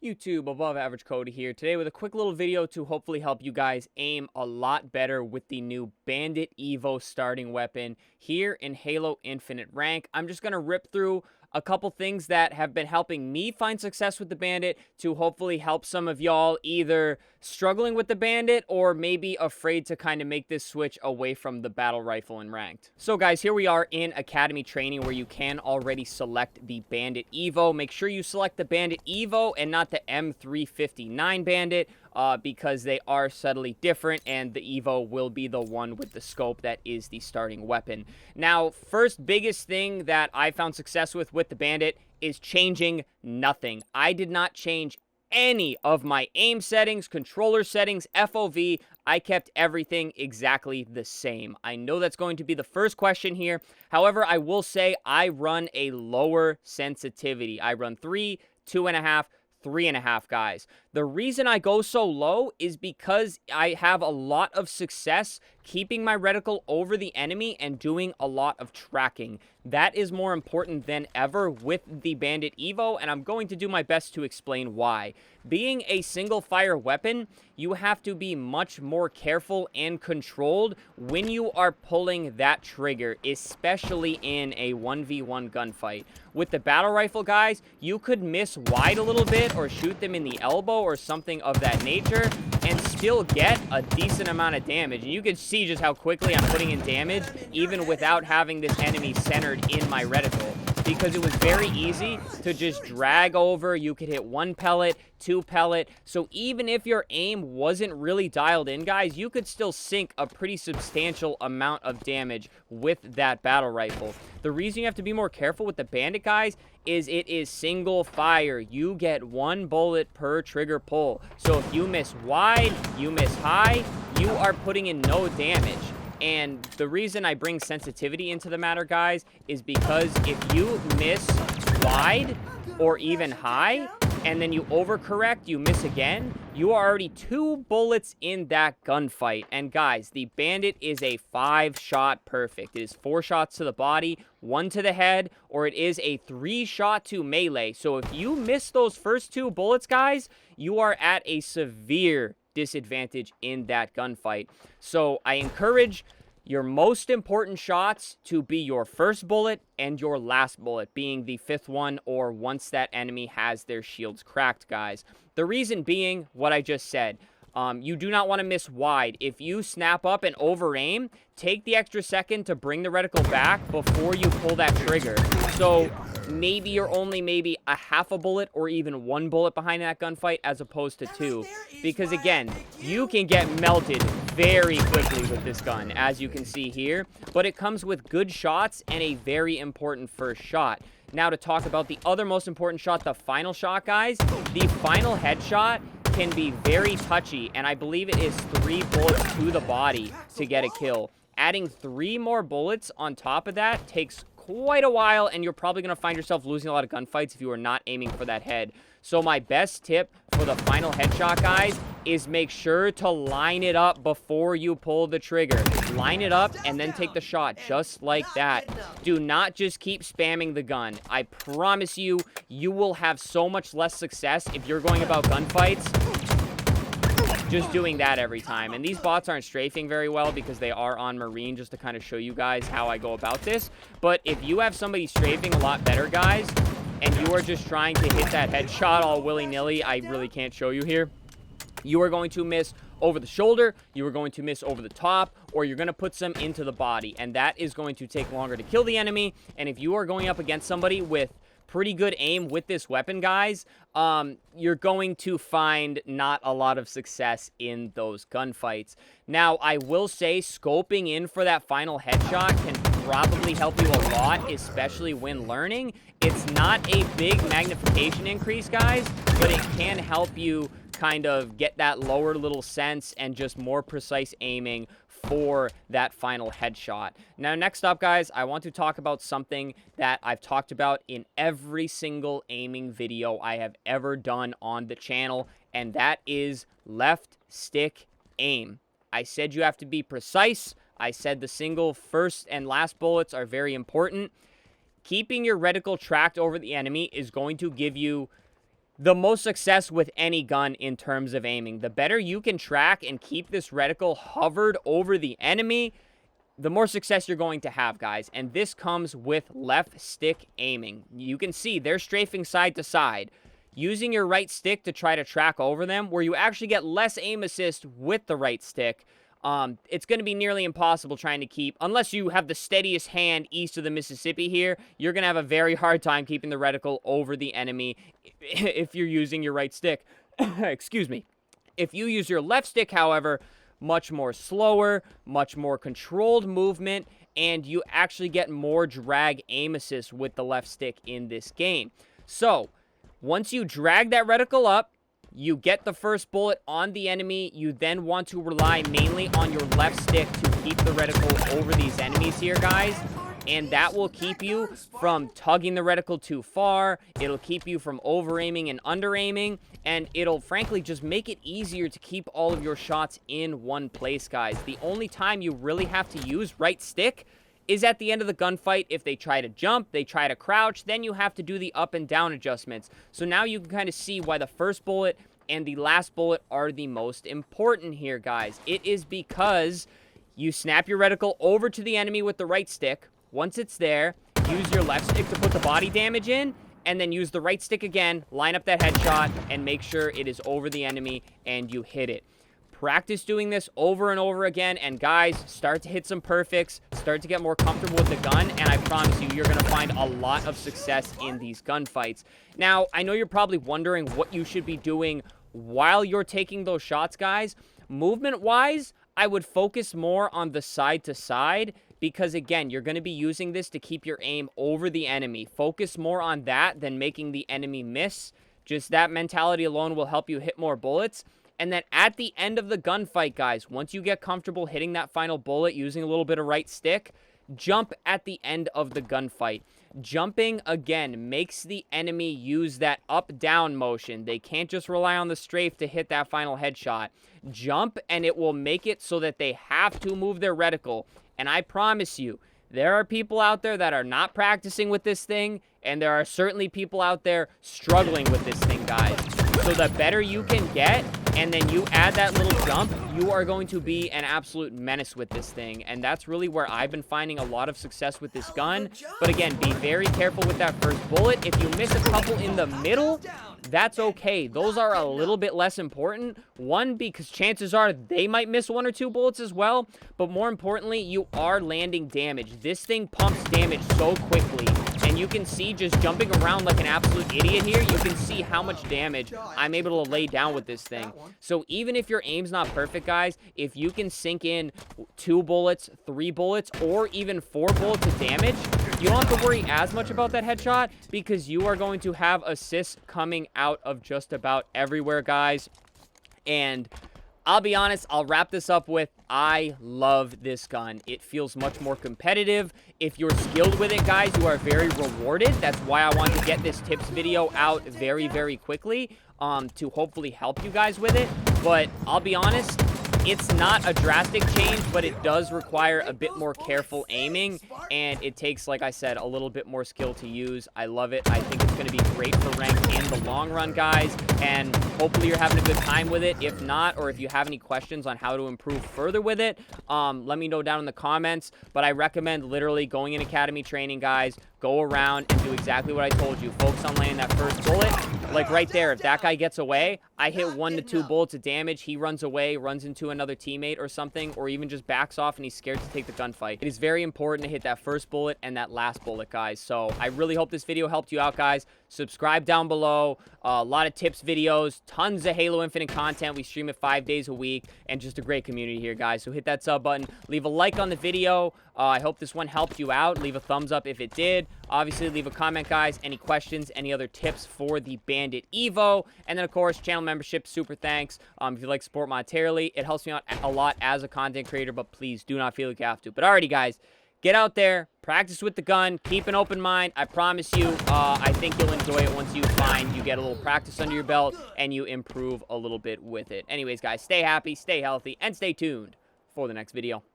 YouTube, above average Cody here today with a quick little video to hopefully help you guys aim a lot better with the new Bandit Evo starting weapon here in Halo Infinite Rank. I'm just going to rip through a couple things that have been helping me find success with the Bandit to hopefully help some of y'all either struggling with the Bandit or maybe afraid to kind of make this switch away from the battle rifle in ranked. So guys, here we are in Academy training where you can already select the Bandit Evo. Make sure you select the Bandit Evo and not the M359 Bandit because they are subtly different, and the Evo will be the one with the scope that is the starting weapon. Now, first biggest thing that I found success with the Bandit is changing nothing. I did not change any of my aim settings, controller settings, FOV. I kept everything exactly the same. I know that's going to be the first question here. However, I will say I run a lower sensitivity. I run 3, 2.5, 3.5, guys. The reason I go so low is because I have a lot of success keeping my reticle over the enemy and doing a lot of tracking. That is more important than ever with the Bandit Evo, and I'm going to do my best to explain why. Being a single fire weapon, you have to be much more careful and controlled when you are pulling that trigger, especially in a 1v1 gunfight. With the battle rifle, guys, you could miss wide a little bit or shoot them in the elbow or something of that nature and still get a decent amount of damage. And you can see just how quickly I'm putting in damage even without having this enemy centered in my reticle, because it was very easy to just drag over. You could hit 1 pellet, 2 pellet. So even if your aim wasn't really dialed in, guys, you could still sink a pretty substantial amount of damage with that battle rifle. The reason you have to be more careful with the Bandit, guys, is it is single fire. You get 1 bullet per trigger pull. So if you miss wide, you miss high, you are putting in no damage. And the reason I bring sensitivity into the matter, guys, is because if you miss wide or even high, and then you overcorrect, you miss again, you are already 2 bullets in that gunfight. And guys, the Bandit is a 5-shot perfect. It is 4 shots to the body, 1 to the head, or it is a 3-shot to melee. So if you miss those first 2 bullets, guys, you are at a severe disadvantage in that gunfight. So I encourage your most important shots to be your first bullet and your last bullet, being the 5th one or once that enemy has their shields cracked, guys. The reason being what I just said. You do not want to miss wide. If you snap up and over aim, take the extra second to bring the reticle back before you pull that trigger. So maybe you're only maybe a half a bullet or even 1 bullet behind that gunfight as opposed to 2. Because again, you can get melted very quickly with this gun, as you can see here. But it comes with good shots and a very important first shot. Now to talk about the other most important shot, the final shot, guys. The final headshot can be very touchy, and I believe it is 3 bullets to the body to get a kill. Adding 3 more bullets on top of that takes quite a while, and you're probably going to find yourself losing a lot of gunfights if you are not aiming for that head. So my best tip for the final headshot, guys, is make sure to line it up before you pull the trigger. Line it up and then take the shot just like that. Do not just keep spamming the gun. I promise you, you will have so much less success if you're going about gunfights just doing that every time. And these bots aren't strafing very well because they are on Marine, just to kind of show you guys how I go about this. But if you have somebody strafing a lot better, guys, and you are just trying to hit that headshot all willy-nilly, I really can't show you here. You are going to miss over the shoulder, you are going to miss over the top, or you're going to put some into the body. And that is going to take longer to kill the enemy. And if you are going up against somebody with pretty good aim with this weapon, guys, you're going to find not a lot of success in those gunfights. Now, I will say scoping in for that final headshot can probably help you a lot, especially when learning. It's not a big magnification increase, guys, but it can help you kind of get that lower little sense and just more precise aiming for that final headshot. Now, next up, guys, I want to talk about something that I've talked about in every single aiming video I have ever done on the channel, and that is left stick aim. I said you have to be precise. I said the single first and last bullets are very important. Keeping your reticle tracked over the enemy is going to give you the most success with any gun in terms of aiming. The better you can track and keep this reticle hovered over the enemy, the more success you're going to have, guys. And this comes with left stick aiming. You can see they're strafing side to side. Using your right stick to try to track over them, where you actually get less aim assist with the right stick, it's going to be nearly impossible trying to keep, unless you have the steadiest hand east of the Mississippi here, you're going to have a very hard time keeping the reticle over the enemy if you're using your right stick. Excuse me. If you use your left stick, however, much more slower, much more controlled movement, and you actually get more drag aim assist with the left stick in this game. So, once you drag that reticle up, you get the first bullet on the enemy. You then want to rely mainly on your left stick to keep the reticle over these enemies here, guys. And that will keep you from tugging the reticle too far. It'll keep you from over-aiming and under-aiming. And it'll, frankly, just make it easier to keep all of your shots in one place, guys. The only time you really have to use right stick is at the end of the gunfight. If they try to jump, they try to crouch, then you have to do the up and down adjustments. So now you can kind of see why the first bullet and the last bullet are the most important here, guys. It is because you snap your reticle over to the enemy with the right stick. Once it's there, use your left stick to put the body damage in, and then use the right stick again, line up that headshot, and make sure it is over the enemy and you hit it. Practice doing this over and over again, and guys, start to hit some perfects, start to get more comfortable with the gun, and I promise you, you're going to find a lot of success in these gunfights. Now, I know you're probably wondering what you should be doing while you're taking those shots, guys. Movement-wise, I would focus more on the side-to-side, because, again, you're going to be using this to keep your aim over the enemy. Focus more on that than making the enemy miss. Just that mentality alone will help you hit more bullets. And then at the end of the gunfight, guys, once you get comfortable hitting that final bullet using a little bit of right stick, jump at the end of the gunfight. Jumping, again, makes the enemy use that up-down motion. They can't just rely on the strafe to hit that final headshot. Jump, and it will make it so that they have to move their reticle. And I promise you, there are people out there that are not practicing with this thing, and there are certainly people out there struggling with this thing, guys. So the better you can get, and then you add that little jump, you are going to be an absolute menace with this thing. And that's really where I've been finding a lot of success with this gun. But again, be very careful with that first bullet. If you miss a couple in the middle, that's okay. Those are a little bit less important. One, because chances are they might miss 1 or 2 bullets as well. But more importantly, you are landing damage. This thing pumps damage so quickly. And you can see, just jumping around like an absolute idiot here, you can see how much damage I'm able to lay down with this thing. So even if your aim's not perfect, guys, if you can sink in 2 bullets, 3 bullets, or even 4 bullets of damage, you don't have to worry as much about that headshot, because you are going to have assists coming out of just about everywhere, guys. And I'll be honest, I'll wrap this up with, I love this gun. It feels much more competitive. If you're skilled with it, guys, you are very rewarded. That's why I wanted to get this tips video out very, very quickly, to hopefully help you guys with it. But I'll be honest, it's not a drastic change, but it does require a bit more careful aiming, and it takes, like I said, a little bit more skill to use. I love it. I think it's going to be great for ranked in the long run, guys, and hopefully you're having a good time with it. If not, or if you have any questions on how to improve further with it, let me know down in the comments. But I recommend literally going in academy training, guys. Go around and do exactly what I told you. Focus on landing that first bullet. Like right there, if that guy gets away, I hit 1 to 2 bullets of damage. He runs away, runs into another teammate or something, or even just backs off and he's scared to take the gunfight. It is very important to hit that first bullet and that last bullet, guys. So I really hope this video helped you out, guys. Subscribe down below. A lot of tips videos, tons of Halo Infinite content. We stream it 5 days a week, and just a great community here, guys. So hit that sub button. Leave a like on the video. I hope this one helped you out. Leave a thumbs up if it did. Obviously, leave a comment, guys. Any questions, any other tips for the Bandit Evo. And then, of course, channel membership, super thanks. If you like support monetarily, it helps me out a lot as a content creator, but please do not feel like you have to. But alrighty, guys, get out there, practice with the gun, keep an open mind. I promise you, I think you'll enjoy it once you find you get a little practice under your belt and you improve a little bit with it. Anyways, guys, stay happy, stay healthy, and stay tuned for the next video.